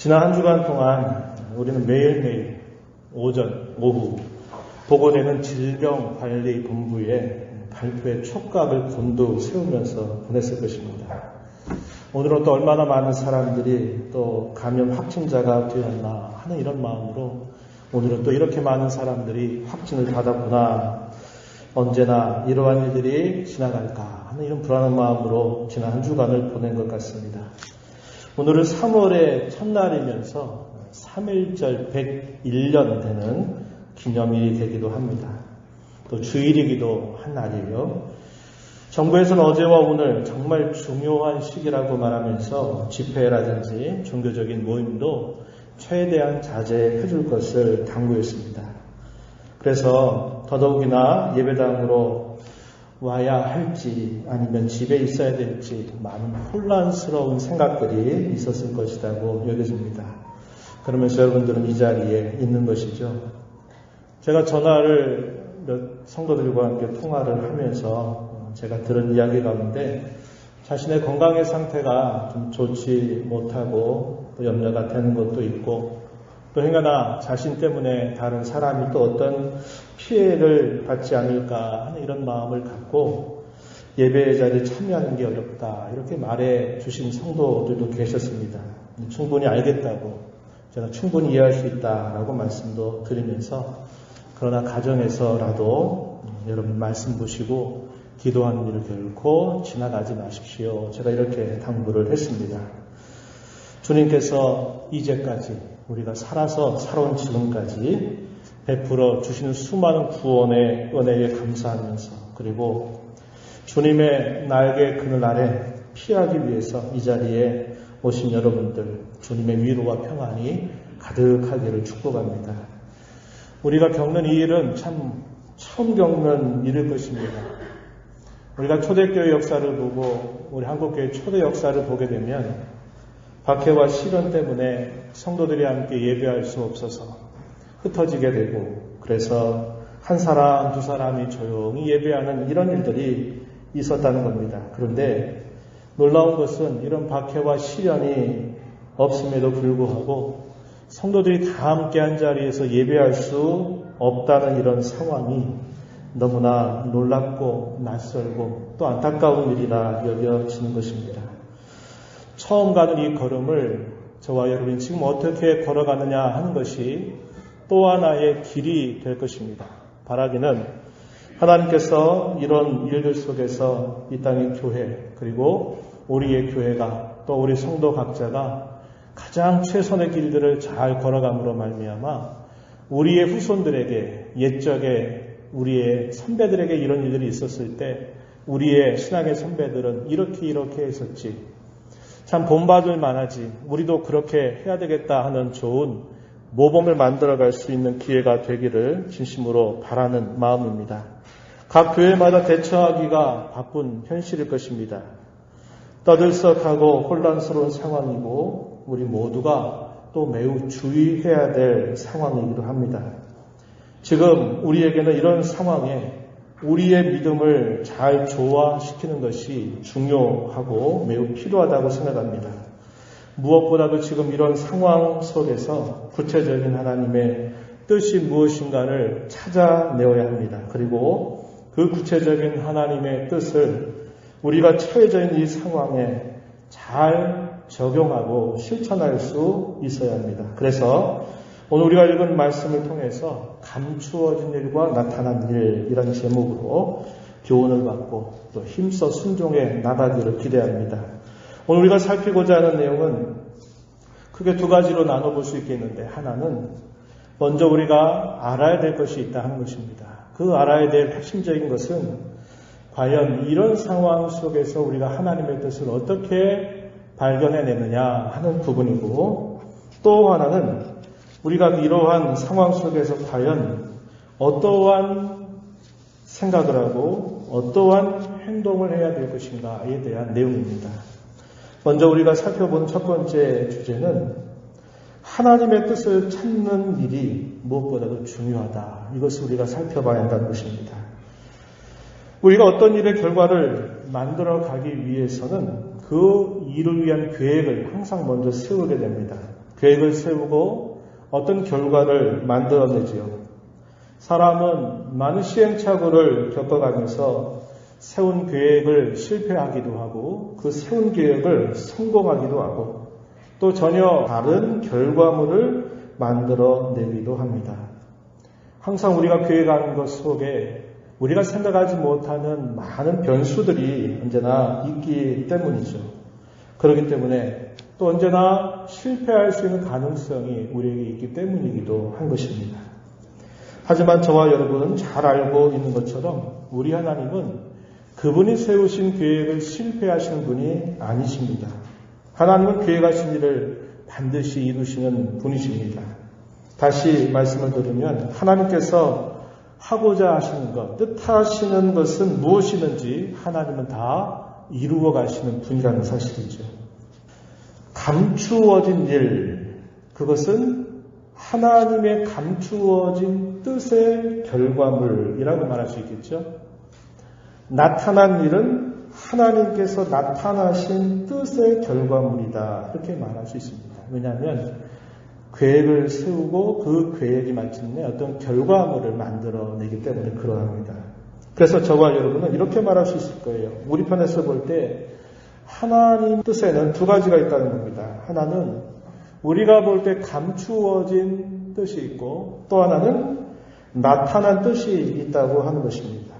지난 한 주간 동안 우리는 매일매일 오전, 오후 보고되는 질병관리본부의 발표의 촉각을 곤두 세우면서 보냈을 것입니다. 오늘은 또 얼마나 많은 사람들이 또 감염 확진자가 되었나 하는 이런 마음으로 오늘은 또 이렇게 많은 사람들이 확진을 받았구나, 언제나 이러한 일들이 지나갈까 하는 이런 불안한 마음으로 지난 한 주간을 보낸 것 같습니다. 오늘은 3월의 첫날이면서 3.1절 101년 되는 기념일이 되기도 합니다. 또 주일이기도 한 날이에요. 정부에서는 어제와 오늘 정말 중요한 시기라고 말하면서 집회라든지 종교적인 모임도 최대한 자제해 줄 것을 당부했습니다. 그래서 더더욱이나 예배당으로 와야 할지 아니면 집에 있어야 될지 많은 혼란스러운 생각들이 있었을 것이라고 여겨집니다. 그러면서 여러분들은 이 자리에 있는 것이죠. 제가 전화를 몇 성도들과 함께 통화를 하면서 제가 들은 이야기 가운데 자신의 건강의 상태가 좀 좋지 못하고 또 염려가 되는 것도 있고 또 행여나 자신 때문에 다른 사람이 또 어떤 피해를 받지 않을까 하는 이런 마음을 갖고 예배 자리에 참여하는 게 어렵다 이렇게 말해 주신 성도들도 계셨습니다. 충분히 알겠다고 제가 충분히 이해할 수 있다라고 말씀도 드리면서 그러나 가정에서라도 여러분 말씀 보시고 기도하는 일을 결코 지나가지 마십시오. 제가 이렇게 당부를 했습니다. 주님께서 이제까지 우리가 살아서 살아온 지금까지 베풀어 주시는 수많은 구원의 은혜에 감사하면서 그리고 주님의 날개 그늘 아래 피하기 위해서 이 자리에 오신 여러분들 주님의 위로와 평안이 가득하기를 축복합니다. 우리가 겪는 이 일은 참 처음 겪는 일일 것입니다. 우리가 초대교회 역사를 보고 우리 한국교회 초대 역사를 보게 되면 박해와 시련 때문에 성도들이 함께 예배할 수 없어서 흩어지게 되고 그래서 한 사람 두 사람이 조용히 예배하는 이런 일들이 있었다는 겁니다. 그런데 놀라운 것은 이런 박해와 시련이 없음에도 불구하고 성도들이 다 함께 한 자리에서 예배할 수 없다는 이런 상황이 너무나 놀랍고 낯설고 또 안타까운 일이라 여겨지는 것입니다. 처음 가는 이 걸음을 저와 여러분이 지금 어떻게 걸어가느냐 하는 것이 또 하나의 길이 될 것입니다. 바라기는 하나님께서 이런 일들 속에서 이 땅의 교회 그리고 우리의 교회가 또 우리 성도 각자가 가장 최선의 길들을 잘 걸어감으로 말미암아 우리의 후손들에게 옛적에 우리의 선배들에게 이런 일들이 있었을 때 우리의 신앙의 선배들은 이렇게 했었지. 참 본받을 만하지. 우리도 그렇게 해야 되겠다 하는 좋은 모범을 만들어갈 수 있는 기회가 되기를 진심으로 바라는 마음입니다. 각 교회마다 대처하기가 바쁜 현실일 것입니다. 떠들썩하고 혼란스러운 상황이고 우리 모두가 또 매우 주의해야 될 상황이기도 합니다. 지금 우리에게는 이런 상황에 우리의 믿음을 잘 조화시키는 것이 중요하고 매우 필요하다고 생각합니다. 무엇보다도 지금 이런 상황 속에서 구체적인 하나님의 뜻이 무엇인가를 찾아내어야 합니다. 그리고 그 구체적인 하나님의 뜻을 우리가 처해져 있는 이 상황에 잘 적용하고 실천할 수 있어야 합니다. 그래서 오늘 우리가 읽은 말씀을 통해서 감추어진 일과 나타난 일이라는 제목으로 교훈을 받고 또 힘써 순종해 나가기를 기대합니다. 오늘 우리가 살피고자 하는 내용은 크게 두 가지로 나눠볼 수 있겠는데 하나는 먼저 우리가 알아야 될 것이 있다 하는 것입니다. 그 알아야 될 핵심적인 것은 과연 이런 상황 속에서 우리가 하나님의 뜻을 어떻게 발견해내느냐 하는 부분이고 또 하나는 우리가 이러한 상황 속에서 과연 어떠한 생각을 하고 어떠한 행동을 해야 될 것인가에 대한 내용입니다. 먼저 우리가 살펴본 첫 번째 주제는 하나님의 뜻을 찾는 일이 무엇보다도 중요하다. 이것을 우리가 살펴봐야 한다는 것입니다. 우리가 어떤 일의 결과를 만들어 가기 위해서는 그 일을 위한 계획을 항상 먼저 세우게 됩니다. 계획을 세우고 어떤 결과를 만들어내지요. 사람은 많은 시행착오를 겪어가면서 세운 계획을 실패하기도 하고 그 세운 계획을 성공하기도 하고 또 전혀 다른 결과물을 만들어내기도 합니다. 항상 우리가 계획하는 것 속에 우리가 생각하지 못하는 많은 변수들이 언제나 있기 때문이죠. 그렇기 때문에 또 언제나 실패할 수 있는 가능성이 우리에게 있기 때문이기도 한 것입니다. 하지만 저와 여러분은 잘 알고 있는 것처럼 우리 하나님은 그분이 세우신 계획을 실패하시는 분이 아니십니다. 하나님은 계획하신 일을 반드시 이루시는 분이십니다. 다시 말씀을 들으면 하나님께서 하고자 하시는 것, 뜻하시는 것은 무엇이든지 하나님은 다 이루어 가시는 분이라는 사실이죠. 감추어진 일, 그것은 하나님의 감추어진 뜻의 결과물이라고 말할 수 있겠죠. 나타난 일은 하나님께서 나타나신 뜻의 결과물이다. 이렇게 말할 수 있습니다. 왜냐하면 계획을 세우고 그 계획이 마침내 어떤 결과물을 만들어내기 때문에 그러합니다. 그래서 저와 여러분은 이렇게 말할 수 있을 거예요. 우리 편에서 볼 때 하나님 뜻에는 두 가지가 있다는 겁니다. 하나는 우리가 볼 때 감추어진 뜻이 있고 또 하나는 나타난 뜻이 있다고 하는 것입니다.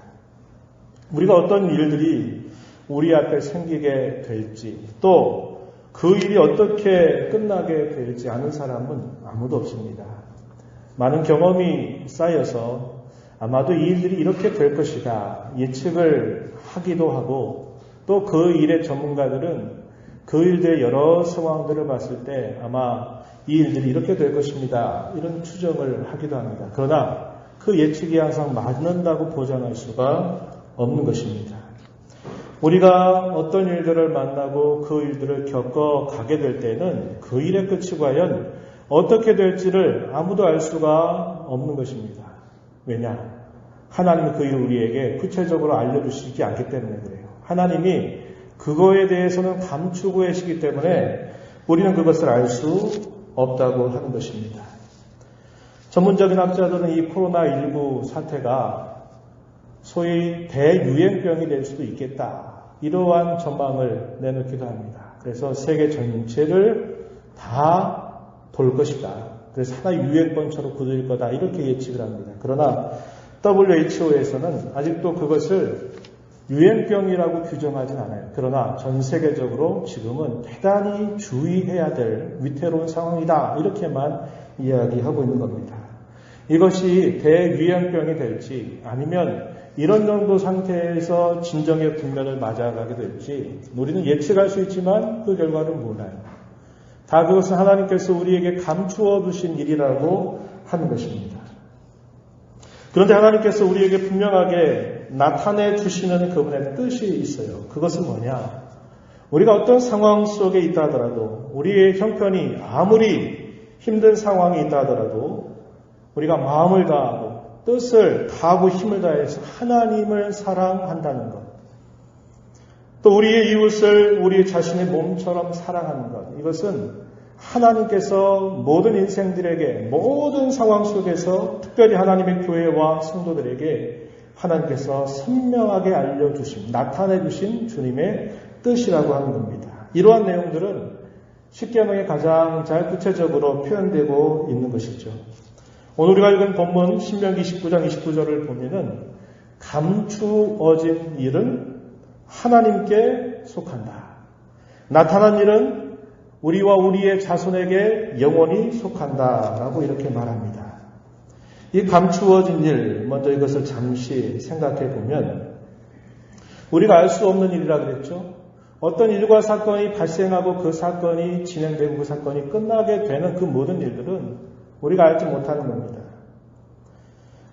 우리가 어떤 일들이 우리 앞에 생기게 될지 또 그 일이 어떻게 끝나게 될지 아는 사람은 아무도 없습니다. 많은 경험이 쌓여서 아마도 이 일들이 이렇게 될 것이다 예측을 하기도 하고 또 그 일의 전문가들은 그 일들의 여러 상황들을 봤을 때 아마 이 일들이 이렇게 될 것입니다. 이런 추정을 하기도 합니다. 그러나 그 예측이 항상 맞는다고 보장할 수가 없는 것입니다. 우리가 어떤 일들을 만나고 그 일들을 겪어가게 될 때는 그 일의 끝이 과연 어떻게 될지를 아무도 알 수가 없는 것입니다. 왜냐? 하나님은 그 일을 우리에게 구체적으로 알려주시지 않기 때문에 그래요. 하나님이 그거에 대해서는 감추고 계시기 때문에 우리는 그것을 알 수 없다고 하는 것입니다. 전문적인 학자들은 이 코로나19 사태가 소위 대유행병이 될 수도 있겠다. 이러한 전망을 내놓기도 합니다. 그래서 세계 전체를 다 돌 것이다. 그래서 하나의 유행병처럼 굳을 거다. 이렇게 예측을 합니다. 그러나 WHO에서는 아직도 그것을 유행병이라고 규정하진 않아요. 그러나 전 세계적으로 지금은 대단히 주의해야 될 위태로운 상황이다. 이렇게만 이야기하고 있는 겁니다. 이것이 대유행병이 될지 아니면 이런 정도 상태에서 진정의 국면을 맞아가게 될지 우리는 예측할 수 있지만 그 결과는 몰라요. 다 그것은 하나님께서 우리에게 감추어 두신 일이라고 하는 것입니다. 그런데 하나님께서 우리에게 분명하게 나타내 주시는 그분의 뜻이 있어요. 그것은 뭐냐? 우리가 어떤 상황 속에 있다 하더라도 우리의 형편이 아무리 힘든 상황이 있다 하더라도 우리가 마음을 다하고 뜻을 다하고 힘을 다해서 하나님을 사랑한다는 것. 또 우리의 이웃을 우리 자신의 몸처럼 사랑하는 것. 이것은 하나님께서 모든 인생들에게 모든 상황 속에서 특별히 하나님의 교회와 성도들에게 하나님께서 선명하게 알려주신 나타내주신 주님의 뜻이라고 하는 겁니다. 이러한 내용들은 십계명에 가장 잘 구체적으로 표현되고 있는 것이죠. 오늘 우리가 읽은 본문 신명기 19장 29절을 보면은 감추어진 일은 하나님께 속한다. 나타난 일은 우리와 우리의 자손에게 영원히 속한다라고 이렇게 말합니다. 이 감추어진 일, 먼저 이것을 잠시 생각해 보면 우리가 알 수 없는 일이라 그랬죠. 어떤 일과 사건이 발생하고 그 사건이 진행되고 그 사건이 끝나게 되는 그 모든 일들은 우리가 알지 못하는 겁니다.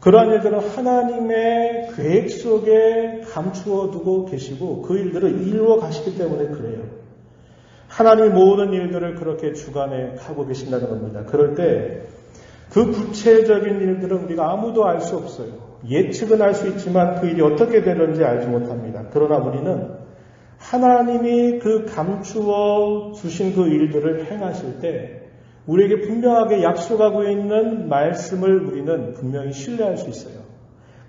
그러한 일들은 하나님의 계획 속에 감추어 두고 계시고 그 일들을 이루어 가시기 때문에 그래요. 하나님이 모든 일들을 그렇게 주관해 가고 계신다는 겁니다. 그럴 때 그 구체적인 일들은 우리가 아무도 알 수 없어요. 예측은 할 수 있지만 그 일이 어떻게 되는지 알지 못합니다. 그러나 우리는 하나님이 그 감추어 주신 그 일들을 행하실 때 우리에게 분명하게 약속하고 있는 말씀을 우리는 분명히 신뢰할 수 있어요.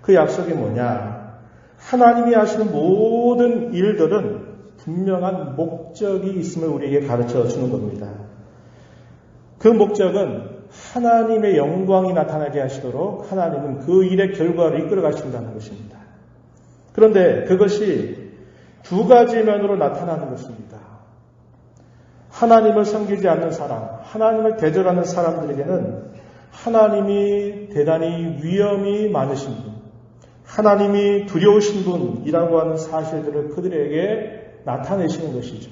그 약속이 뭐냐? 하나님이 하시는 모든 일들은 분명한 목적이 있음을 우리에게 가르쳐 주는 겁니다. 그 목적은 하나님의 영광이 나타나게 하시도록 하나님은 그 일의 결과를 이끌어 가신다는 것입니다. 그런데 그것이 두 가지 면으로 나타나는 것입니다. 하나님을 섬기지 않는 사람, 하나님을 대적하는 사람들에게는 하나님이 대단히 위험이 많으신 분, 하나님이 두려우신 분이라고 하는 사실들을 그들에게 나타내시는 것이죠.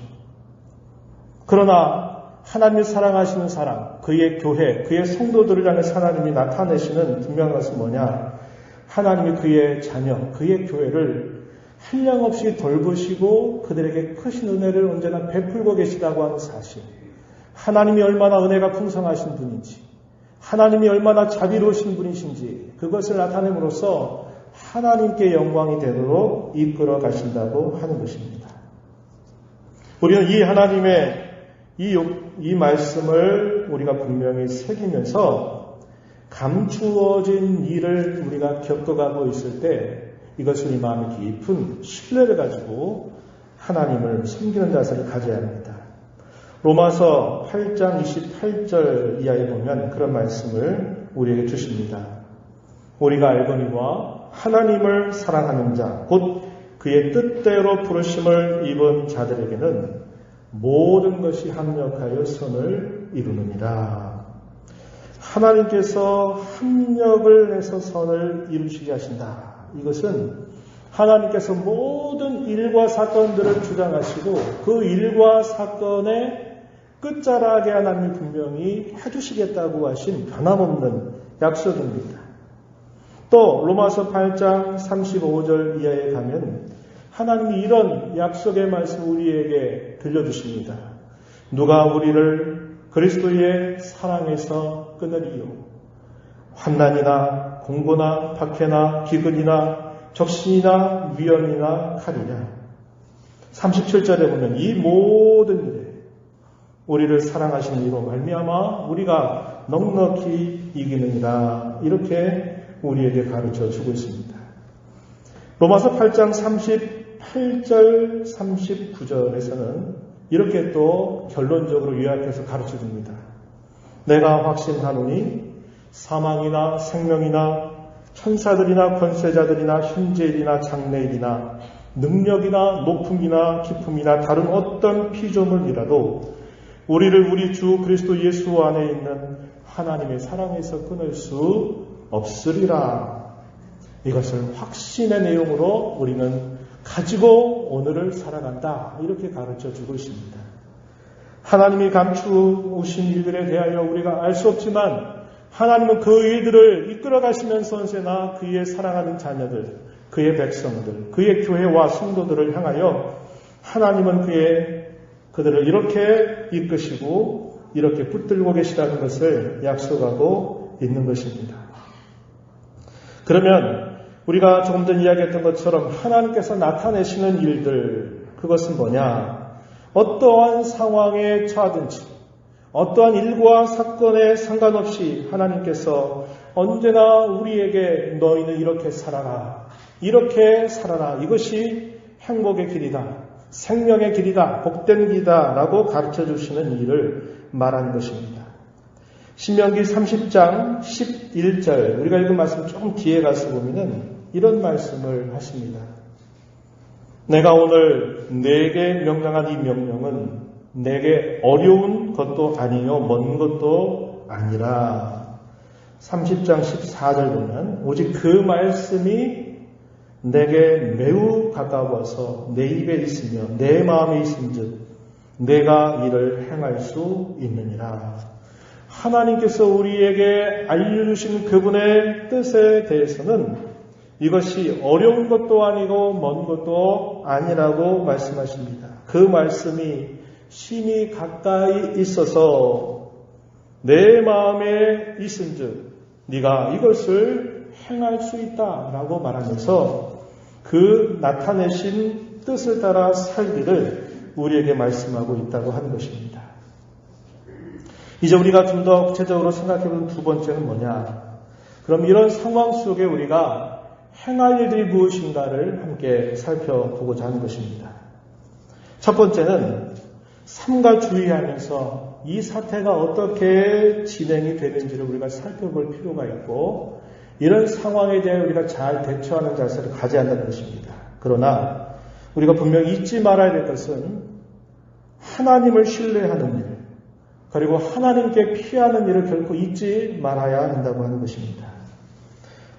그러나 하나님을 사랑하시는 사람, 그의 교회, 그의 성도들을 향해 하나님이 나타내시는 분명한 것은 뭐냐? 하나님이 그의 자녀, 그의 교회를 한량없이 돌보시고 그들에게 크신 은혜를 언제나 베풀고 계시다고 하는 사실. 하나님이 얼마나 은혜가 풍성하신 분인지, 하나님이 얼마나 자비로우신 분이신지 그것을 나타냄으로써 하나님께 영광이 되도록 이끌어 가신다고 하는 것입니다. 우리는 이 하나님의 이 말씀을 우리가 분명히 새기면서 감추어진 일을 우리가 겪어가고 있을 때 이것을 우리 마음에 깊은 신뢰를 가지고 하나님을 섬기는 자세를 가져야 합니다. 로마서 8장 28절 이하에 보면 그런 말씀을 우리에게 주십니다. 우리가 알거니와 하나님을 사랑하는 자, 곧 그의 뜻대로 부르심을 입은 자들에게는 모든 것이 합력하여 선을 이루느니라. 하나님께서 합력을 해서 선을 이루시게 하신다. 이것은 하나님께서 모든 일과 사건들을 주장하시고 그 일과 사건의 끝자락에 하나님이 분명히 해주시겠다고 하신 변함없는 약속입니다. 또 로마서 8장 35절 이하에 가면 하나님이 이런 약속의 말씀 우리에게 들려주십니다. 누가 우리를 그리스도의 사랑에서 끊으리요. 환난이나 공고나 박해나 기근이나 적신이나 위험이나 칼이냐. 37절에 보면 이 모든 일에 우리를 사랑하시는 이로 말미암아 우리가 넉넉히 이기느니라. 이렇게 우리에게 가르쳐 주고 있습니다. 로마서 8장 38절 39절에서는 이렇게 또 결론적으로 요약해서 가르쳐 줍니다. 내가 확신하노니 사망이나 생명이나 천사들이나 권세자들이나 현재일이나 장래일이나 능력이나 높음이나 깊음이나 다른 어떤 피조물이라도 우리를 우리 주 그리스도 예수 안에 있는 하나님의 사랑에서 끊을 수 없으리라. 이것을 확신의 내용으로 우리는 가지고 오늘을 살아간다. 이렇게 가르쳐 주고 있습니다. 하나님이 감추신 일들에 대하여 우리가 알 수 없지만 하나님은 그 일들을 이끌어 가시면서 언제나 그의 사랑하는 자녀들, 그의 백성들, 그의 교회와 성도들을 향하여 하나님은 그들을 이렇게 이끄시고 이렇게 붙들고 계시다는 것을 약속하고 있는 것입니다. 그러면 우리가 조금 전 이야기했던 것처럼 하나님께서 나타내시는 일들, 그것은 뭐냐? 어떠한 상황에 처하든지 어떠한 일과 사건에 상관없이 하나님께서 언제나 우리에게 너희는 이렇게 살아라. 이렇게 살아라. 이것이 행복의 길이다. 생명의 길이다. 복된 길이다. 라고 가르쳐 주시는 일을 말하는 것입니다. 신명기 30장 11절 우리가 읽은 말씀 조금 뒤에 가서 보면은 이런 말씀을 하십니다. 내가 오늘 내게 명령한 이 명령은 내게 어려운 것도 아니요 먼 것도 아니라 30장 14절 보면 오직 그 말씀이 내게 매우 가까워서 내 입에 있으며 내 마음에 있은즉 내가 이를 행할 수 있느니라. 하나님께서 우리에게 알려주신 그분의 뜻에 대해서는 이것이 어려운 것도 아니고 먼 것도 아니라고 말씀하십니다. 그 말씀이 심히 가까이 있어서 내 마음에 있은즉 네가 이것을 행할 수 있다라고 말하면서 그 나타내신 뜻을 따라 살기를 우리에게 말씀하고 있다고 하는 것입니다. 이제 우리가 좀 더 구체적으로 생각해보는 두 번째는 뭐냐? 그럼 이런 상황 속에 우리가 행할 일들이 무엇인가를 함께 살펴보고자 하는 것입니다. 첫 번째는 삼가 주의하면서 이 사태가 어떻게 진행이 되는지를 우리가 살펴볼 필요가 있고, 이런 상황에 대해 우리가 잘 대처하는 자세를 가져야 한다는 것입니다. 그러나 우리가 분명히 잊지 말아야 될 것은 하나님을 신뢰하는 일, 그리고 하나님께 피하는 일을 결코 잊지 말아야 한다고 하는 것입니다.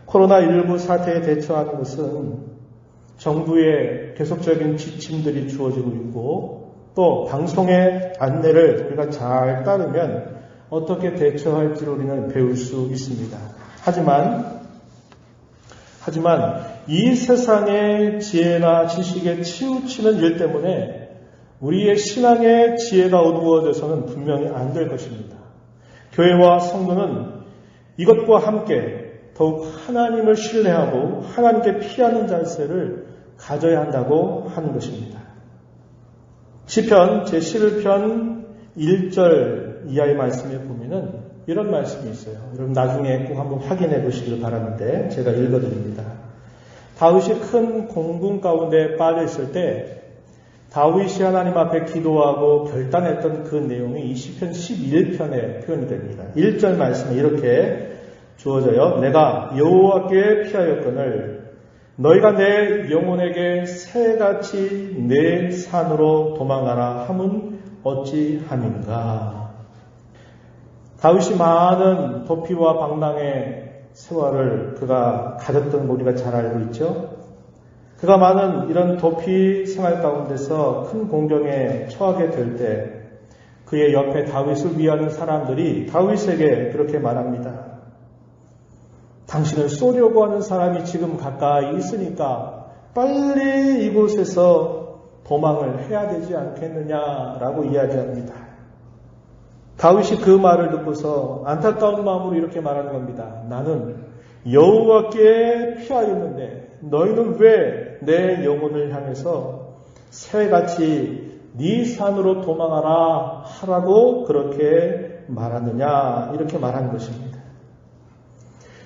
코로나19 사태에 대처하는 것은 정부의 계속적인 지침들이 주어지고 있고, 또 방송의 안내를 우리가 잘 따르면 어떻게 대처할지를 우리는 배울 수 있습니다. 하지만 이 세상의 지혜나 지식에 치우치는 일 때문에 우리의 신앙의 지혜가 어두워져서는 분명히 안 될 것입니다. 교회와 성도는 이것과 함께 더욱 하나님을 신뢰하고 하나님께 피하는 자세를 가져야 한다고 하는 것입니다. 시편 제11편 1절 이하의 말씀에 보면은 이런 말씀이 있어요. 여러분 나중에 꼭 한번 확인해 보시길 바라는데 제가 읽어드립니다. 다윗이 큰 공분 가운데 빠져 있을 때 다윗이 하나님 앞에 기도하고 결단했던 그 내용이 이 시편 11편에 표현이 됩니다. 1절 말씀에 이렇게 주어져요. 내가 여호와께 피하였거늘 너희가 내 영혼에게 새같이 내 산으로 도망하라 함은 어찌함인가. 다윗이 많은 도피와 방랑의 세월을 그가 가졌던 거 우리가 잘 알고 있죠. 그가 많은 이런 도피 생활 가운데서 큰 공경에 처하게 될 때 그의 옆에 다윗을 위하는 사람들이 다윗에게 그렇게 말합니다. 당신을 쏘려고 하는 사람이 지금 가까이 있으니까 빨리 이곳에서 도망을 해야 되지 않겠느냐라고 이야기합니다. 다윗이 그 말을 듣고서 안타까운 마음으로 이렇게 말하는 겁니다. 나는 여호와께 피하였는데 너희는 왜 내 영혼을 향해서 새같이 네 산으로 도망하라 하라고 그렇게 말하느냐 이렇게 말하는 것입니다.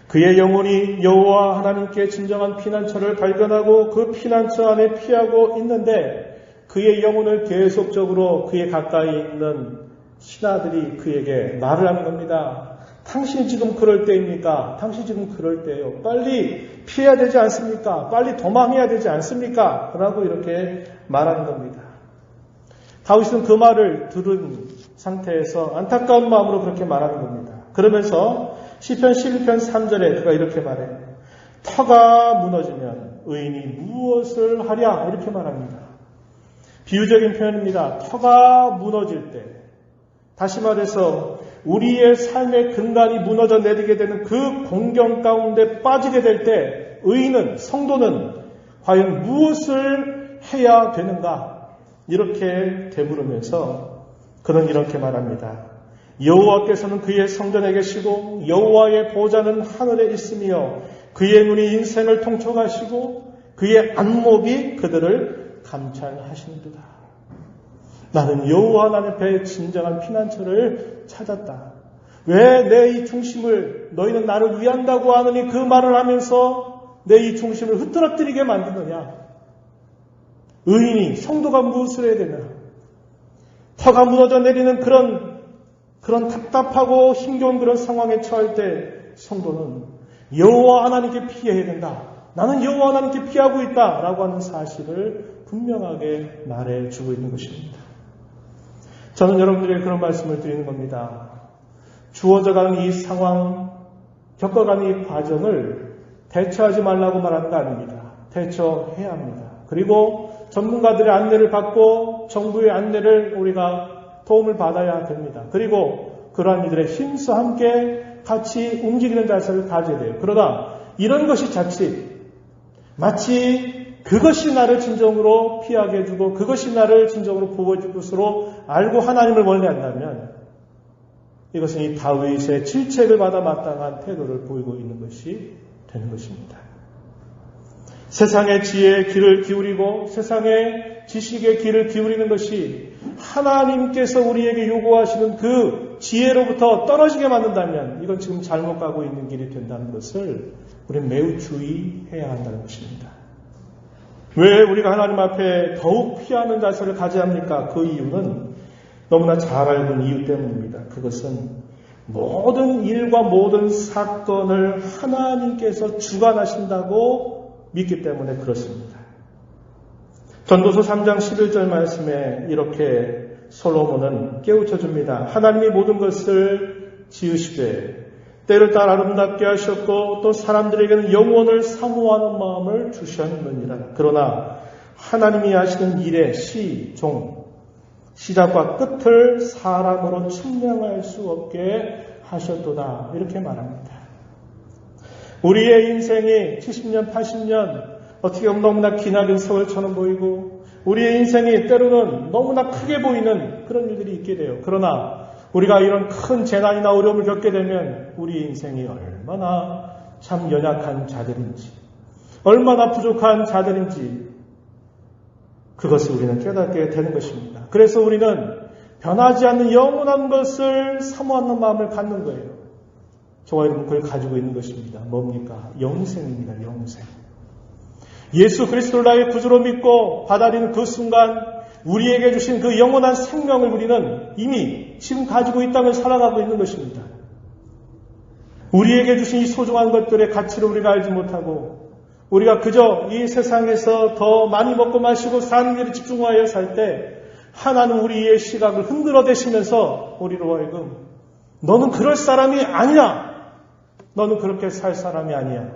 그의 영혼이 여호와 하나님께 진정한 피난처를 발견하고 그 피난처 안에 피하고 있는데 그의 영혼을 계속적으로 그에 가까이 있는 신하들이 그에게 말을 하는 겁니다. 당신 지금 그럴 때입니까? 당신 지금 그럴 때예요. 빨리 피해야 되지 않습니까? 빨리 도망해야 되지 않습니까? 라고 이렇게 말하는 겁니다. 다윗은 그 말을 들은 상태에서 안타까운 마음으로 그렇게 말하는 겁니다. 그러면서 시편 11편 3절에 그가 이렇게 말해요. 터가 무너지면 의인이 무엇을 하랴? 이렇게 말합니다. 비유적인 표현입니다. 터가 무너질 때, 다시 말해서 우리의 삶의 근간이 무너져 내리게 되는 그 공경 가운데 빠지게 될 때 의인은, 성도는 과연 무엇을 해야 되는가? 이렇게 되물으면서 그는 이렇게 말합니다. 여호와께서는 그의 성전에 계시고 여호와의 보좌는 하늘에 있으며 그의 눈이 인생을 통촉하시고 그의 안목이 그들을 감찰하시는도다. 나는 여호와 하나님 앞에 진정한 피난처를 찾았다. 왜 내 이 중심을 너희는 나를 위한다고 하느니 그 말을 하면서 내 이 중심을 흐트러뜨리게 만드느냐. 의인이 성도가 무엇을 해야 되냐. 터가 무너져 내리는 그런 답답하고 힘겨운 그런 상황에 처할 때 성도는 여호와 하나님께 피해야 된다. 나는 여호와 하나님께 피하고 있다. 라고 하는 사실을 분명하게 말해주고 있는 것입니다. 저는 여러분들에게 그런 말씀을 드리는 겁니다. 주어져가는 이 상황, 겪어가는 이 과정을 대처하지 말라고 말하는 거 아닙니다. 대처해야 합니다. 그리고 전문가들의 안내를 받고 정부의 안내를 우리가 도움을 받아야 됩니다. 그리고 그러한 이들의 힘써 함께 같이 움직이는 자세를 가져야 돼요. 그러나 이런 것이 자칫 마치 그것이 나를 진정으로 피하게 해주고 그것이 나를 진정으로 보호해줄 것으로 알고 하나님을 멀리한다면 이것은 이 다윗의 질책을 받아 마땅한 태도를 보이고 있는 것이 되는 것입니다. 세상의 지혜에 귀를 기울이고 세상의 지식에 귀를 기울이는 것이 하나님께서 우리에게 요구하시는 그 지혜로부터 떨어지게 만든다면 이건 지금 잘못 가고 있는 길이 된다는 것을 우리는 매우 주의해야 한다는 것입니다. 왜 우리가 하나님 앞에 더욱 피하는 자세를 가져야 합니까? 그 이유는 너무나 잘 알고 있는 이유 때문입니다. 그것은 모든 일과 모든 사건을 하나님께서 주관하신다고 믿기 때문에 그렇습니다. 전도서 3장 11절 말씀에 이렇게 솔로몬은 깨우쳐줍니다. 하나님이 모든 것을 지으시되 때를 따라 아름답게 하셨고 또 사람들에게는 영원을 사모하는 마음을 주셨느니라. 그러나 하나님이 하시는 일의 시작과 끝을 사람으로 측량할 수 없게 하셨도다. 이렇게 말합니다. 우리의 인생이 70년, 80년 어떻게 보면 너무나 기나긴 세월처럼 보이고 우리의 인생이 때로는 너무나 크게 보이는 그런 일들이 있게 돼요. 그러나 우리가 이런 큰 재난이나 어려움을 겪게 되면 우리의 인생이 얼마나 참 연약한 자들인지 얼마나 부족한 자들인지 그것을 우리는 깨닫게 되는 것입니다. 그래서 우리는 변하지 않는 영원한 것을 사모하는 마음을 갖는 거예요. 저와 여러분 그걸 가지고 있는 것입니다. 뭡니까? 영생입니다. 영생. 예수 그리스도를 나의 구주로 믿고 받아들이는 그 순간 우리에게 주신 그 영원한 생명을 우리는 이미 지금 가지고 이 땅을 살아가고 있는 것입니다. 우리에게 주신 이 소중한 것들의 가치를 우리가 알지 못하고 우리가 그저 이 세상에서 더 많이 먹고 마시고 사는 일에 집중하여 살 때 하나님 우리의 시각을 흔들어 대시면서 우리로 하여금 너는 그럴 사람이 아니야. 너는 그렇게 살 사람이 아니야.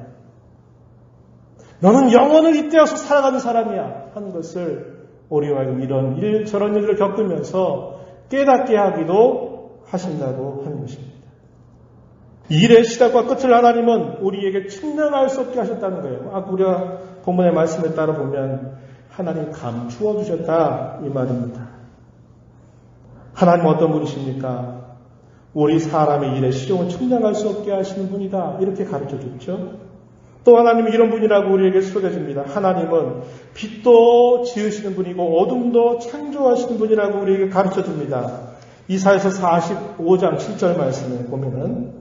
너는 영원을 잇대어서 살아가는 사람이야 하는 것을 우리로 하여금 이런 일 저런 일을 겪으면서 깨닫게 하기도 하신다고 하는 것입니다. 일의 시작과 끝을 하나님은 우리에게 측량할 수 없게 하셨다는 거예요. 우리가 본문의 말씀에 따라 보면 하나님 감추어 주셨다 이 말입니다. 하나님 어떤 분이십니까? 우리 사람의 일의 시종을 측량할 수 없게 하시는 분이다 이렇게 가르쳐 줬죠. 또 하나님이 이런 분이라고 우리에게 소개해 줍니다. 하나님은 빛도 지으시는 분이고 어둠도 창조하시는 분이라고 우리에게 가르쳐 줍니다. 이사야서 45장 7절 말씀에 보면은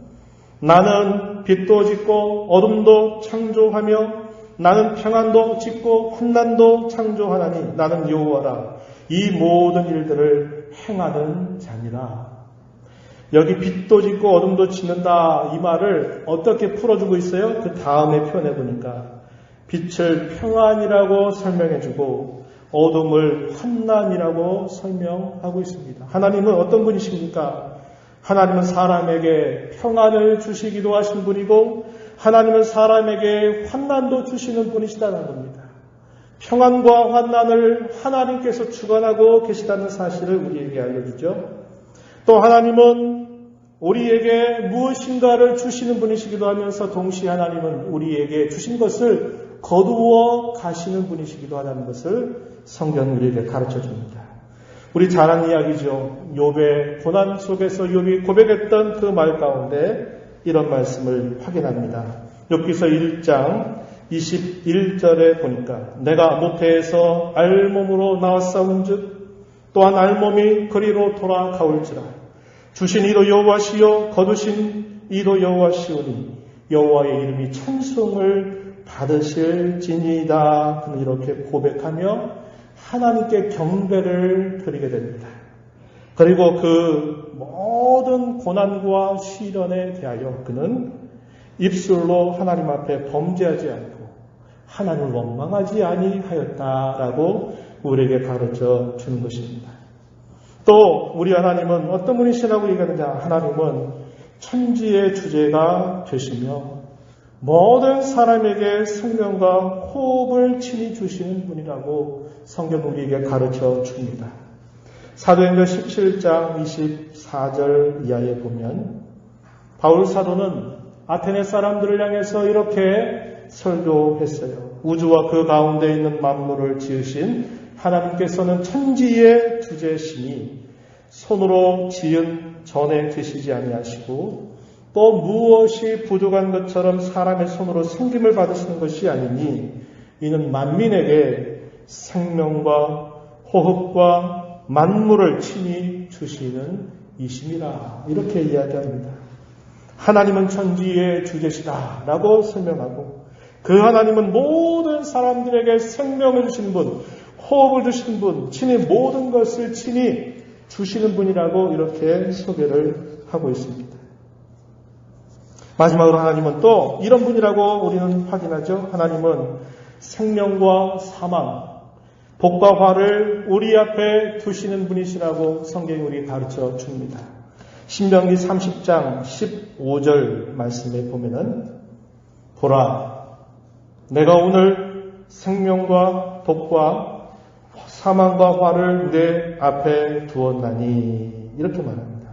나는 빛도 짓고 어둠도 창조하며 나는 평안도 짓고 환난도 창조하나니 나는 여호와라. 이 모든 일들을 행하는 자니라. 여기 빛도 짓고 어둠도 짓는다 이 말을 어떻게 풀어주고 있어요? 그 다음에 표현해 보니까 빛을 평안이라고 설명해주고 어둠을 환난이라고 설명하고 있습니다. 하나님은 어떤 분이십니까? 하나님은 사람에게 평안을 주시기도 하신 분이고 하나님은 사람에게 환난도 주시는 분이시다는 겁니다. 평안과 환난을 하나님께서 주관하고 계시다는 사실을 우리에게 알려주죠. 또 하나님은 우리에게 무엇인가를 주시는 분이시기도 하면서 동시에 하나님은 우리에게 주신 것을 거두어 가시는 분이시기도 하다는 것을 성경은 우리에게 가르쳐 줍니다. 우리 잘 아는 이야기죠. 욥의 고난 속에서 욥이 고백했던 그 말 가운데 이런 말씀을 확인합니다. 욥기서 1장 21절에 보니까 내가 모태에서 알몸으로 나왔사온즉 또한 알몸이 그리로 돌아가올지라 주신 이도 여호와시요 거두신 이도 여호와시오니 여호와의 이름이 찬송을 받으실지니이다. 그는 이렇게 고백하며 하나님께 경배를 드리게 됩니다. 그리고 그 모든 고난과 시련에 대하여 그는 입술로 하나님 앞에 범죄하지 않고 하나님을 원망하지 아니하였다라고 우리에게 가르쳐 주는 것입니다. 또 우리 하나님은 어떤 분이시라고 얘기하느냐? 하나님은 천지의 주제가 되시며 모든 사람에게 생명과 호흡을 친히 주시는 분이라고 성경 우리에게 가르쳐 줍니다. 사도행전 17장 24절 이하에 보면 바울 사도는 아테네 사람들을 향해서 이렇게 설교했어요. 우주와 그 가운데 있는 만물을 지으신 하나님께서는 천지의 주제시니 손으로 지은 전에 계시지 아니하시고 또 무엇이 부족한 것처럼 사람의 손으로 생김을 받으시는 것이 아니니 이는 만민에게 생명과 호흡과 만물을 친히 주시는 이심이라 이렇게 이야기합니다. 하나님은 천지의 주제시다 라고 설명하고 그 하나님은 모든 사람들에게 생명을 주시는 분, 호흡을 주시는 분, 친히 모든 것을 친히 주시는 분이라고 이렇게 소개를 하고 있습니다. 마지막으로 하나님은 또 이런 분이라고 우리는 확인하죠. 하나님은 생명과 사망, 복과 화를 우리 앞에 두시는 분이시라고 성경이 우리에게 가르쳐 줍니다. 신명기 30장 15절 말씀에 보면은 보라, 내가 오늘 생명과 복과 사망과 화를 내 앞에 두었나니 이렇게 말합니다.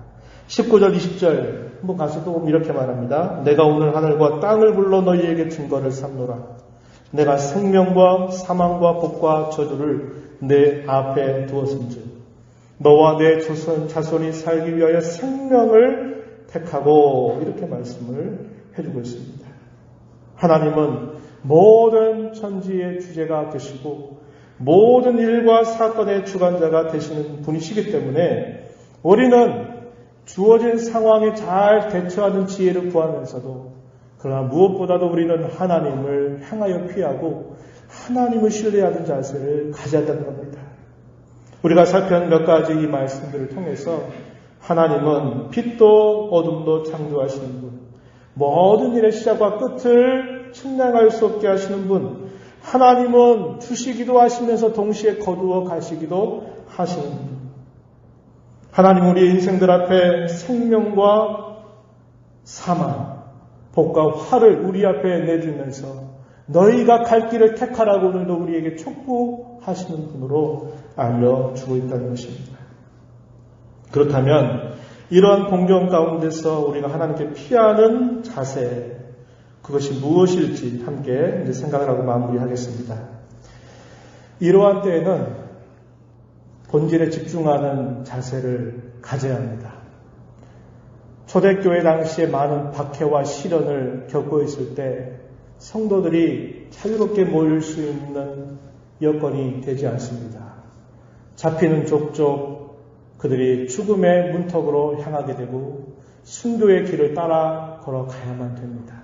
19절 20절 한번 가서 또 이렇게 말합니다. 내가 오늘 하늘과 땅을 불러 너희에게 증거를 삼노라. 내가 생명과 사망과 복과 저주를 내 앞에 두었은즉 너와 내 자손이 살기 위하여 생명을 택하고 이렇게 말씀을 해주고 있습니다. 하나님은 모든 천지의 주제가 되시고 모든 일과 사건의 주관자가 되시는 분이시기 때문에 우리는 주어진 상황에 잘 대처하는 지혜를 구하면서도 그러나 무엇보다도 우리는 하나님을 향하여 피하고 하나님을 신뢰하는 자세를 가져야 한다는 겁니다. 우리가 살펴본 몇 가지 이 말씀들을 통해서 하나님은 빛도 어둠도 창조하시는 분, 모든 일의 시작과 끝을 측량할 수 없게 하시는 분, 하나님은 주시기도 하시면서 동시에 거두어 가시기도 하시는 분. 하나님은 우리의 인생들 앞에 생명과 사망, 복과 화를 우리 앞에 내주면서 너희가 갈 길을 택하라고 오늘도 우리에게 촉구하시는 분으로 알려주고 있다는 것입니다. 그렇다면 이러한 공경 가운데서 우리가 하나님께 피하는 자세, 그것이 무엇일지 함께 이제 생각을 하고 마무리하겠습니다. 이러한 때에는 본질에 집중하는 자세를 가져야 합니다. 초대교회 당시에 많은 박해와 시련을 겪고 있을 때 성도들이 자유롭게 모일 수 있는 여건이 되지 않습니다. 잡히는 족족 그들이 죽음의 문턱으로 향하게 되고 순교의 길을 따라 걸어가야만 됩니다.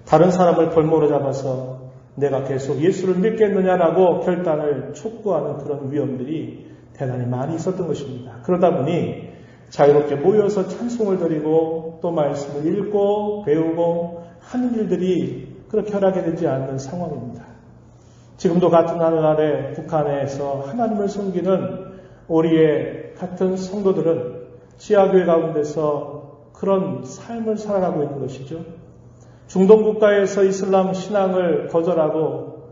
다른 사람을 볼모로 잡아서 내가 계속 예수를 믿겠느냐라고 결단을 촉구하는 그런 위험들이 대단히 많이 있었던 것입니다. 그러다 보니 자유롭게 모여서 찬송을 드리고 또 말씀을 읽고 배우고 하는 일들이 그렇게 허락이 되지 않는 상황입니다. 지금도 같은 하늘 아래 북한에서 하나님을 섬기는 우리의 같은 성도들은 지하교회 가운데서 그런 삶을 살아가고 있는 것이죠. 중동 국가에서 이슬람 신앙을 거절하고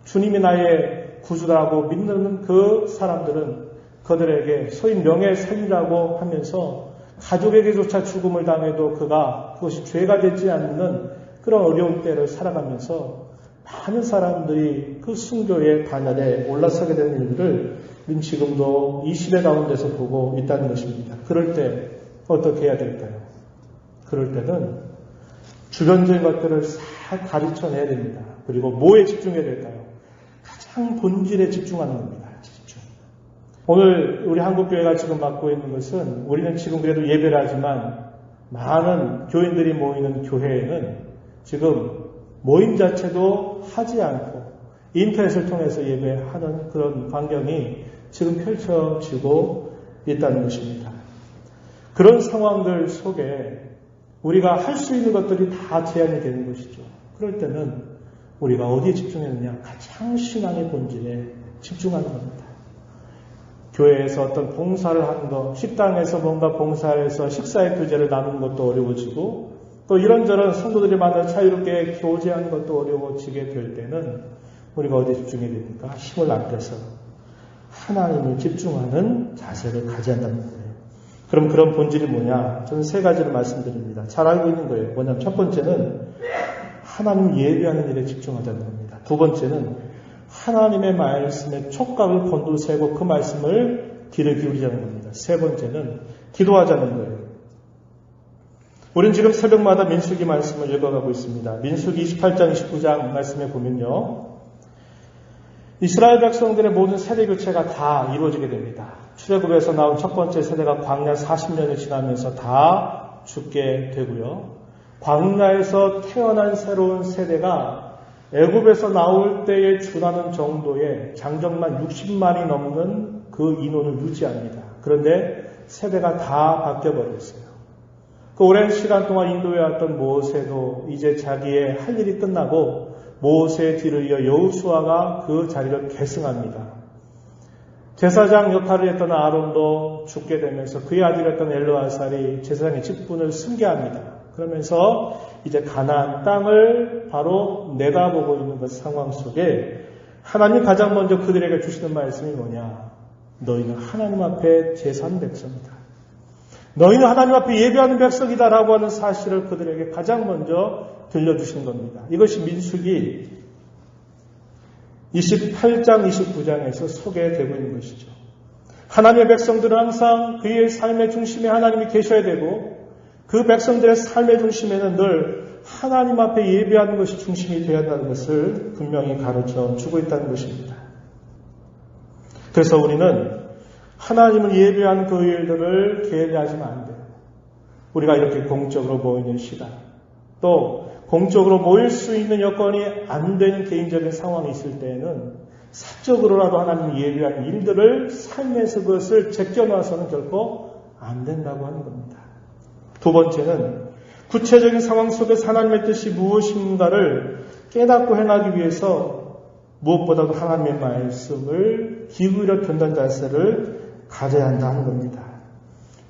주님이 나의 구주라고 믿는 그 사람들은 그들에게 소위 명예살인이라고 하면서 가족에게조차 죽음을 당해도 그것이 죄가 되지 않는 그런 어려운 때를 살아가면서 많은 사람들이 그 순교의 반열에 올라서게 되는 일들을 우리는 지금도 이 시대 가운데서 보고 있다는 것입니다. 그럴 때 어떻게 해야 될까요? 그럴 때는 주변적인 것들을 싹 가르쳐내야 됩니다. 그리고 뭐에 집중해야 될까요? 가장 본질에 집중하는 겁니다. 집중. 오늘 우리 한국교회가 지금 맡고 있는 것은 우리는 지금 그래도 예배를 하지만 많은 교인들이 모이는 교회에는 지금 모임 자체도 하지 않고 인터넷을 통해서 예배하는 그런 광경이 지금 펼쳐지고 있다는 것입니다. 그런 상황들 속에 우리가 할 수 있는 것들이 다 제한이 되는 것이죠. 그럴 때는 우리가 어디에 집중했느냐? 가장 신앙의 본질에 집중하는 겁니다. 교회에서 어떤 봉사를 하는 것, 식당에서 뭔가 봉사해서 식사의 교제를 나누는 것도 어려워지고 또 이런저런 성도들이 만나 자유롭게 교제하는 것도 어려워지게 될 때는 우리가 어디에 집중해야 됩니까? 힘을 아껴서 하나님을 집중하는 자세를 가져야 한다는 거예요. 그럼 그런 본질이 뭐냐? 저는 세 가지를 말씀드립니다. 잘 알고 있는 거예요. 뭐냐면 첫 번째는 하나님 예배하는 일에 집중하자는 겁니다. 두 번째는 하나님의 말씀에 촉각을 곤두세우고 그 말씀을 귀를 기울이자는 겁니다. 세 번째는 기도하자는 거예요. 우리는 지금 새벽마다 민수기 말씀을 읽어가고 있습니다. 민수기 28장, 29장 말씀에 보면요. 이스라엘 백성들의 모든 세대 교체가 다 이루어지게 됩니다. 출애굽에서 나온 첫 번째 세대가 광야 40년을 지나면서 다 죽게 되고요. 광야에서 태어난 새로운 세대가 애굽에서 나올 때에 준하는 정도의 장정만 60만이 넘는 그 인원을 유지합니다. 그런데 세대가 다 바뀌어버렸어요. 그 오랜 시간 동안 인도에 왔던 모세도 이제 자기의 할 일이 끝나고 모세의 뒤를 이어 여호수아가 그 자리를 계승합니다. 제사장 역할을 했던 아론도 죽게 되면서 그의 아들이었던 엘르아살이 제사장의 직분을 승계합니다. 그러면서 이제 가나안 땅을 바로 내다보고 있는 그 상황 속에 하나님이 가장 먼저 그들에게 주시는 말씀이 뭐냐? 너희는 하나님 앞에 제사하는 백성이다. 너희는 하나님 앞에 예배하는 백성이다라고 하는 사실을 그들에게 가장 먼저 들려주시는 겁니다. 이것이 민수기 28장, 29장에서 소개되고 있는 것이죠. 하나님의 백성들은 항상 그의 삶의 중심에 하나님이 계셔야 되고 그 백성들의 삶의 중심에는 늘 하나님 앞에 예배하는 것이 중심이 되어야 한다는 것을 분명히 가르쳐 주고 있다는 것입니다. 그래서 우리는 하나님을 예배하는 그 일들을 게을리하시면 안 돼요. 우리가 이렇게 공적으로 모이는 시간, 또 공적으로 모일 수 있는 여건이 안 되는 개인적인 상황이 있을 때에는 사적으로라도 하나님 예배하는 일들을 삶에서 그것을 제껴놔서는 결코 안 된다고 하는 겁니다. 두 번째는 구체적인 상황 속에서 하나님의 뜻이 무엇인가를 깨닫고 행하기 위해서 무엇보다도 하나님의 말씀을 기울여 듣는 자세를 가져야 한다는 겁니다.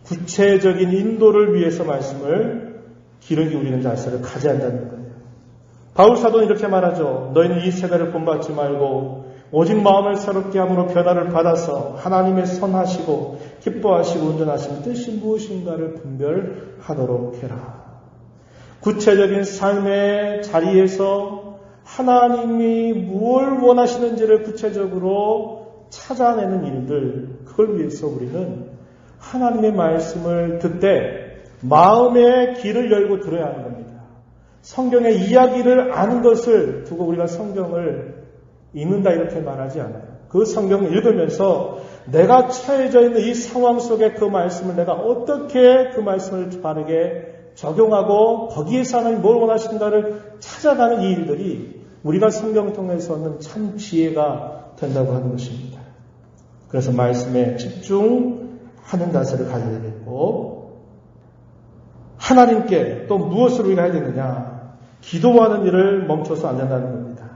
구체적인 인도를 위해서 말씀을 귀를 기울이는 자세를 가져야 한다는 거예요. 바울 사도는 이렇게 말하죠. 너희는 이 세대를 본받지 말고 오직 마음을 새롭게 함으로 변화를 받아서 하나님의 선하시고 기뻐하시고 온전하신 뜻이 무엇인가를 분별하도록 해라. 구체적인 삶의 자리에서 하나님이 무엇을 원하시는지를 구체적으로 찾아내는 일들, 그걸 위해서 우리는 하나님의 말씀을 듣되 마음의 귀를 열고 들어야 하는 겁니다. 성경의 이야기를 아는 것을 두고 우리가 성경을 읽는다 이렇게 말하지 않아요. 그 성경을 읽으면서 내가 처해져 있는 이 상황 속에 그 말씀을 내가 어떻게 그 말씀을 바르게 적용하고 거기에서 하나님 뭘 원하신가를 찾아가는 이 일들이 우리가 성경을 통해서는 참 지혜가 된다고 하는 것입니다. 그래서 말씀에 집중하는 자세를 가져야 되겠고 하나님께 또 무엇을 우리가 해야 되느냐? 기도하는 일을 멈춰서 안 된다는 겁니다.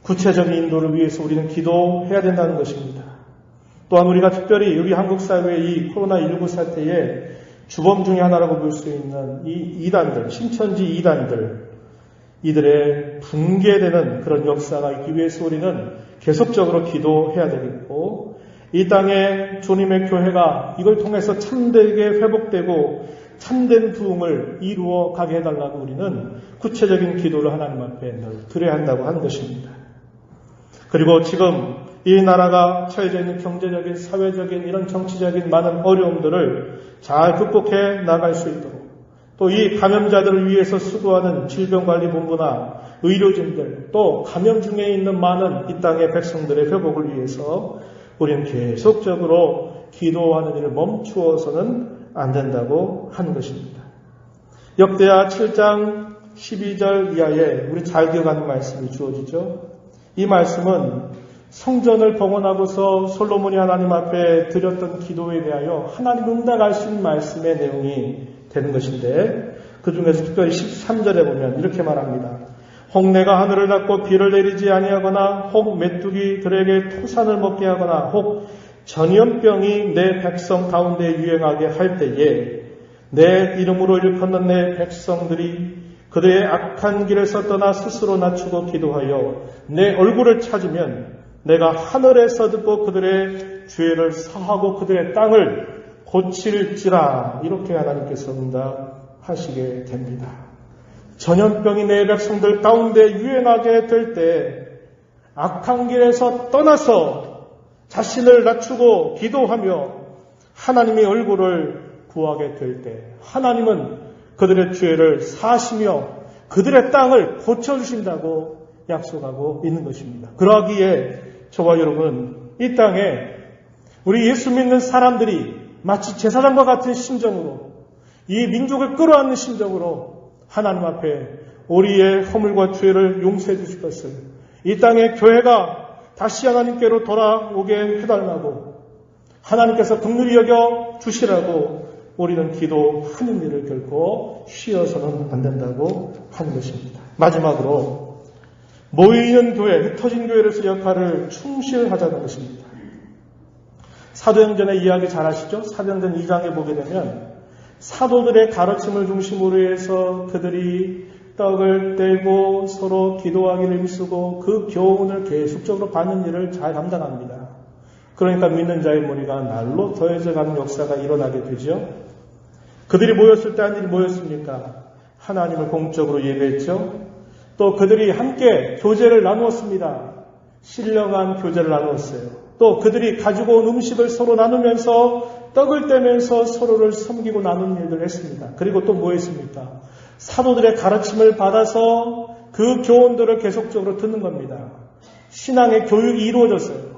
구체적인 인도를 위해서 우리는 기도해야 된다는 것입니다. 또한 우리가 특별히 우리 한국 사회의 이 코로나19 사태에 주범 중에 하나라고 볼 수 있는 이 이단들, 신천지 이단들, 이들의 붕괴되는 그런 역사가 있기 위해서 우리는 계속적으로 기도해야 되겠고 이 땅에 주님의 교회가 이걸 통해서 참되게 회복되고 참된 부흥을 이루어 가게 해달라고 우리는 구체적인 기도를 하나님 앞에 늘 드려야 한다고 하는 것입니다. 그리고 지금 이 나라가 처해져 있는 경제적인, 사회적인 이런 정치적인 많은 어려움들을 잘 극복해 나갈 수 있도록 또 이 감염자들을 위해서 수고하는 질병관리본부나 의료진들 또 감염 중에 있는 많은 이 땅의 백성들의 회복을 위해서 우리는 계속적으로 기도하는 일을 멈추어서는 안 된다고 하는 것입니다. 역대하 7장 12절 이하에 우리 잘 기억하는 말씀이 주어지죠. 이 말씀은 성전을 봉헌하고서 솔로몬이 하나님 앞에 드렸던 기도에 대하여 하나님 응답하신 말씀의 내용이 되는 것인데 그 중에서 특별히 13절에 보면 이렇게 말합니다. 혹 내가 하늘을 닫고 비를 내리지 아니하거나 혹 메뚜기들에게 토산을 먹게 하거나 혹 전염병이 내 백성 가운데 유행하게 할 때에 내 이름으로 일컫는 내 백성들이 그들의 악한 길에서 떠나 스스로 낮추고 기도하여 내 얼굴을 찾으면 내가 하늘에서 듣고 그들의 죄를 사하고 그들의 땅을 고칠지라. 이렇게 하나님께서 응답하시게 됩니다. 전염병이 내 백성들 가운데 유행하게 될 때 악한 길에서 떠나서 자신을 낮추고 기도하며 하나님의 얼굴을 구하게 될 때 하나님은 그들의 죄를 사하시며 그들의 땅을 고쳐주신다고 약속하고 있는 것입니다. 그러기에 저와 여러분 이 땅에 우리 예수 믿는 사람들이 마치 제사장과 같은 심정으로 이 민족을 끌어안는 심정으로 하나님 앞에 우리의 허물과 죄를 용서해 주실 것을 이 땅의 교회가 다시 하나님께로 돌아오게 해달라고 하나님께서 긍휼히 여겨 주시라고 우리는 기도하는 일을 결코 쉬어서는 안 된다고 하는 것입니다. 마지막으로 모이는 교회, 흩어진 교회로서 역할을 충실하자는 것입니다. 사도행전의 이야기 잘 아시죠? 사도행전 2장에 보게 되면 사도들의 가르침을 중심으로 해서 그들이 떡을 떼고 서로 기도하기를 힘쓰고 그 교훈을 계속적으로 받는 일을 잘 감당합니다. 그러니까 믿는 자의 무리가 날로 더해져가는 역사가 일어나게 되죠. 그들이 모였을 때 한 일이 뭐였습니까? 하나님을 공적으로 예배했죠. 또 그들이 함께 교제를 나누었습니다. 신령한 교제를 나누었어요. 또 그들이 가지고 온 음식을 서로 나누면서 떡을 떼면서 서로를 섬기고 나누는 일들을 했습니다. 그리고 또 뭐 했습니까? 사도들의 가르침을 받아서 그 교훈들을 계속적으로 듣는 겁니다. 신앙의 교육이 이루어졌어요.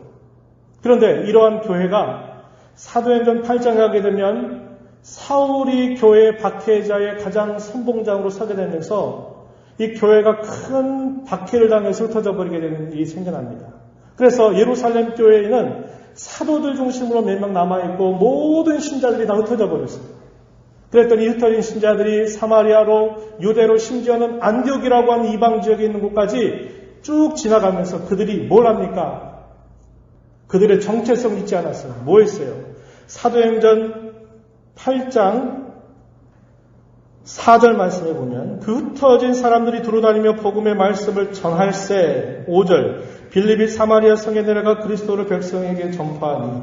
그런데 이러한 교회가 사도행전 8장에 하게 되면 사울이 교회 박해자의 가장 선봉장으로 서게 되면서 이 교회가 큰 박해를 당해서 흩어져 버리게 되는 일이 생겨납니다. 그래서 예루살렘 교회에는 사도들 중심으로 몇 명 남아있고 모든 신자들이 다 흩어져 버렸어요. 그랬더니 흩어진 신자들이 사마리아로 유대로 심지어는 안디옥이라고 하는 이방 지역에 있는 곳까지 쭉 지나가면서 그들이 뭘 합니까? 그들의 정체성 잊지 않았어요. 뭐 했어요? 사도행전 8장 4절 말씀에 보면 그 흩어진 사람들이 두루다니며 복음의 말씀을 전할세 5절 빌립이 사마리아 성에 내려가 그리스도를 백성에게 전파하니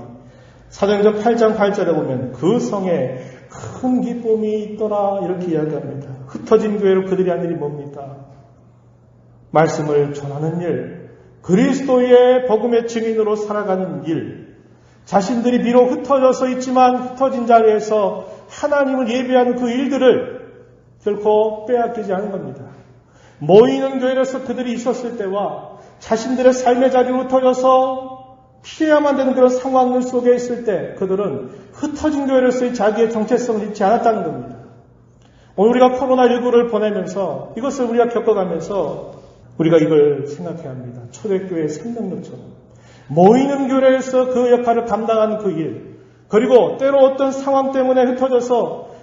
사도행전 8장 8절에 보면 그 성에 큰 기쁨이 있더라 이렇게 이야기합니다. 흩어진 교회로 그들이 한 일이 뭡니까? 말씀을 전하는 일, 그리스도의 복음의 증인으로 살아가는 일, 자신들이 비록 흩어져서 있지만 흩어진 자리에서 하나님을 예배하는 그 일들을 결코 빼앗기지 않은 겁니다. 모이는 교회로서 그들이 있었을 때와 자신들의 삶의 자리로 흩어져서 피해야만 되는 그런 상황들 속에 있을 때 그들은 흩어진 교회로서의 자기의 정체성을 잃지 않았다는 겁니다. 오늘 우리가 코로나19를 보내면서 이것을 우리가 겪어가면서 우리가 이걸 생각해야 합니다. 초대교회의 생명력처럼 모이는 교회에서 그 역할을 감당하는 그 일, 그리고 때로 어떤 상황 때문에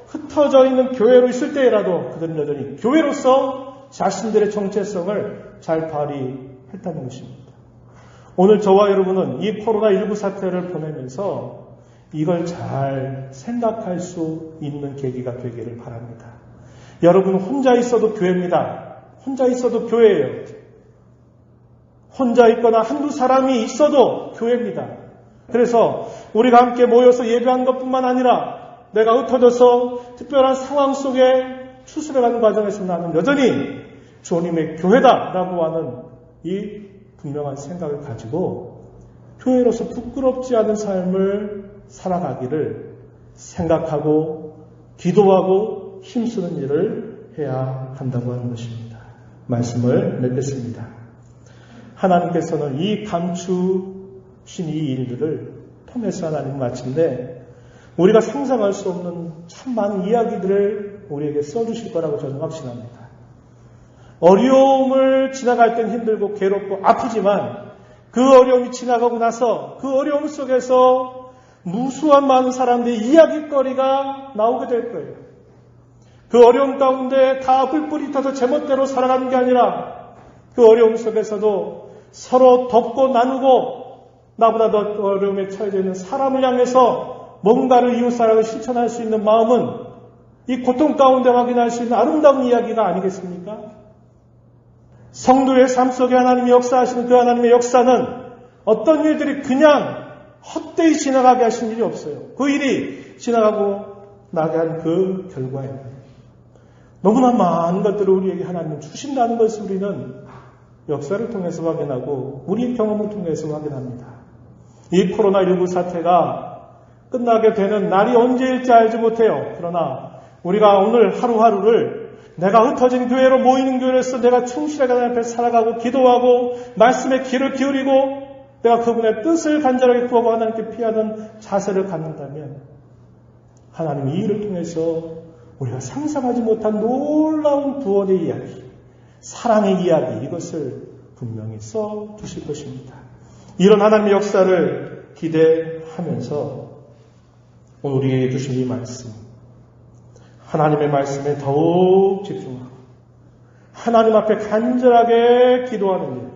흩어져 있는 교회로 있을 때라도 그들은 여전히 교회로서 자신들의 정체성을 잘 발휘했다는 것입니다. 오늘 저와 여러분은 이 코로나19 사태를 보내면서 이걸 잘 생각할 수 있는 계기가 되기를 바랍니다. 여러분 혼자 있어도 교회입니다. 혼자 있어도 교회예요. 혼자 있거나 한두 사람이 있어도 교회입니다. 그래서 우리가 함께 모여서 예배하는 것뿐만 아니라 내가 흩어져서 특별한 상황 속에 추스려가는 과정에서 나는 여전히 주님의 교회다라고 하는 이 분명한 생각을 가지고 교회로서 부끄럽지 않은 삶을 살아가기를 생각하고 기도하고 힘쓰는 일을 해야 한다고 하는 것입니다. 말씀을 맺겠습니다. 하나님께서는 이 감추신 이 일들을 통해서 하나님 마침내 우리가 상상할 수 없는 참 많은 이야기들을 우리에게 써주실 거라고 저는 확신합니다. 어려움을 지나갈 땐 힘들고 괴롭고 아프지만 그 어려움이 지나가고 나서 그 어려움 속에서 무수한 많은 사람들의 이야기거리가 나오게 될 거예요. 그 어려움 가운데 다 뿔뿔이 터서 제멋대로 살아가는 게 아니라 그 어려움 속에서도 서로 돕고 나누고 나보다 더 어려움에 처해져 있는 사람을 향해서 뭔가를 이웃사랑을 실천할 수 있는 마음은 이 고통 가운데 확인할 수 있는 아름다운 이야기가 아니겠습니까? 성도의 삶 속에 하나님이 역사하시는 그 하나님의 역사는 어떤 일들이 그냥 헛되이 지나가게 하신 일이 없어요. 그 일이 지나가고 나게 한 그 결과예요. 너무나 많은 것들을 우리에게 하나님은 주신다는 것을 우리는 역사를 통해서 확인하고 우리의 경험을 통해서 확인합니다. 이 코로나19 사태가 끝나게 되는 날이 언제일지 알지 못해요. 그러나 우리가 오늘 하루하루를 내가 흩어진 교회로 모이는 교회로서 내가 충실하게 하나님 앞에 살아가고 기도하고 말씀에 귀를 기울이고 내가 그분의 뜻을 간절하게 구하고 하나님께 피하는 자세를 갖는다면 하나님 이 일을 통해서 우리가 상상하지 못한 놀라운 구원의 이야기, 사랑의 이야기, 이것을 분명히 써두실 것입니다. 이런 하나님의 역사를 기대하면서 오늘 우리에게 주신 이 말씀, 하나님의 말씀에 더욱 집중하고 하나님 앞에 간절하게 기도하는 일,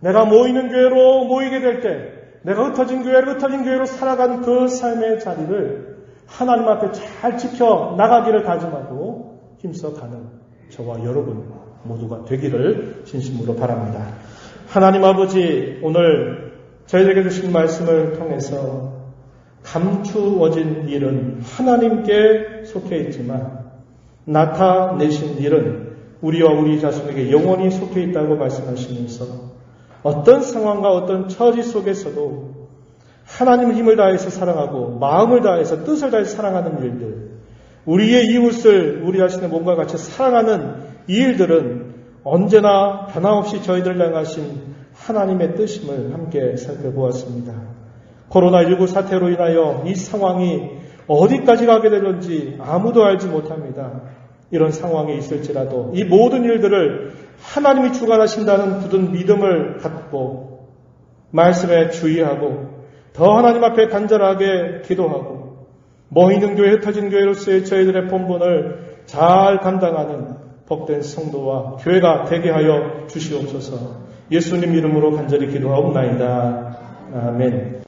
내가 모이는 교회로 모이게 될 때, 내가 흩어진 교회로 살아간 그 삶의 자리를 하나님 앞에 잘 지켜 나가기를 다짐하고 힘써가는 저와 여러분 모두가 되기를 진심으로 바랍니다. 하나님 아버지, 오늘 저희에게 주신 말씀을 통해서 감추어진 일은 하나님께 속해 있지만 나타내신 일은 우리와 우리 자손에게 영원히 속해 있다고 말씀하시면서 어떤 상황과 어떤 처지 속에서도 하나님의 힘을 다해서 사랑하고 마음을 다해서 뜻을 다해서 사랑하는 일들, 우리의 이웃을 우리 자신의 몸과 같이 사랑하는 이 일들은 언제나 변함없이 저희들을 향하신 하나님의 뜻임을 함께 살펴보았습니다. 코로나19 사태로 인하여 이 상황이 어디까지 가게 될런지 아무도 알지 못합니다. 이런 상황이 있을지라도 이 모든 일들을 하나님이 주관하신다는 굳은 믿음을 갖고 말씀에 주의하고 더 하나님 앞에 간절하게 기도하고 모이는 교회, 흩어진 교회로서의 저희들의 본분을 잘 감당하는 복된 성도와 교회가 되게 하여 주시옵소서. 예수님 이름으로 간절히 기도하옵나이다. 아멘.